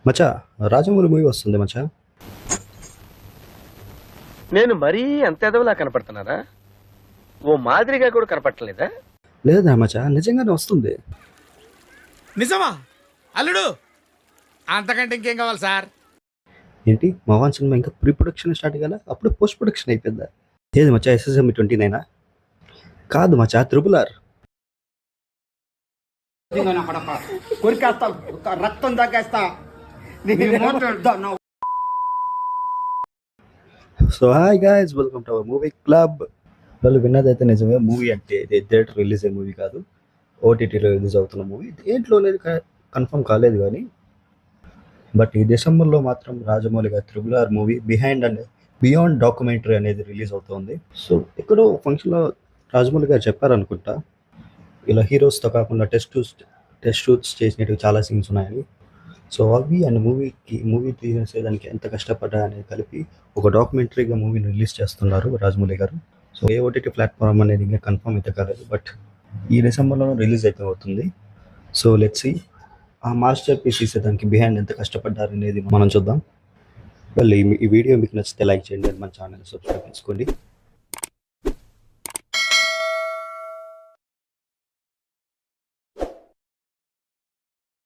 మచ్చా Rajamouli movie వస్తుంది మచ్చా. నేను మరీ అంత ఎదవలా కనపడుతున్నారా? ఓ మాదిరిగా కూడా కనపడలేదా? లేదా మచ్చా, నిజంగానే వస్తుంది. నిజమా అల్లుడు? అంతకంటే ఇంకేం కావాలి సార్? ఏంటి మవాన్ సినిమా ఇంకా ప్రీ ప్రొడక్షన్ స్టార్ట్ కదా, అప్పుడు పోస్ట్ ప్రొడక్షన్ అయిపోయిందా? ఏది మచ్చా, SSM 29 కాదు మచ్చా, RRR. కొరికేస్తా, రక్తం తగ్గేస్తా. So hi guys, welcome to our movie club. వాళ్ళు విన్నదైతే నిజమే, మూవీ అంటే ఇది థియేటర్ రిలీజ్ అయ్యే మూవీ కాదు, OTTలో రిలీజ్ అవుతున్న మూవీ. దేంట్లో అనేది కన్ఫర్మ్ కాలేదు కానీ, బట్ ఈ డిసెంబర్లో మాత్రం రాజమౌళి గారి RRR మూవీ బియాండ్ డాక్యుమెంటరీ అనేది రిలీజ్ అవుతుంది. సో ఎక్కడో ఫంక్షన్లో రాజమౌళి గారు చెప్పారనుకుంటా, ఇలా హీరోస్తో కాకుండా టెస్ట్ షూట్స్ చేసినట్టు చాలా సీన్స్ ఉన్నాయని. సో అవి అండ్ మూవీ తీసేదానికి ఎంత కష్టపడ్డా అనేది కలిపి ఒక డాక్యుమెంటరీగా మూవీని రిలీజ్ చేస్తున్నారు రాజమౌళి గారు. సో ఏ OTT ప్లాట్ఫామ్ అనేది ఇంకా కన్ఫర్మ్ అయితే కాలేదు, బట్ ఈ డిసెంబర్లో రిలీజ్ అయితే అవుతుంది. సో లెట్స్ సీ ఆ మాస్టర్ పీస్ తీసేదానికి బిహైండ్ ఎంత కష్టపడ్డారు అనేది మనం చూద్దాం. ఈ వీడియో మీకు నచ్చితే లైక్ చేయండి, మన ఛానల్ సబ్స్క్రైబ్ చేసుకోండి.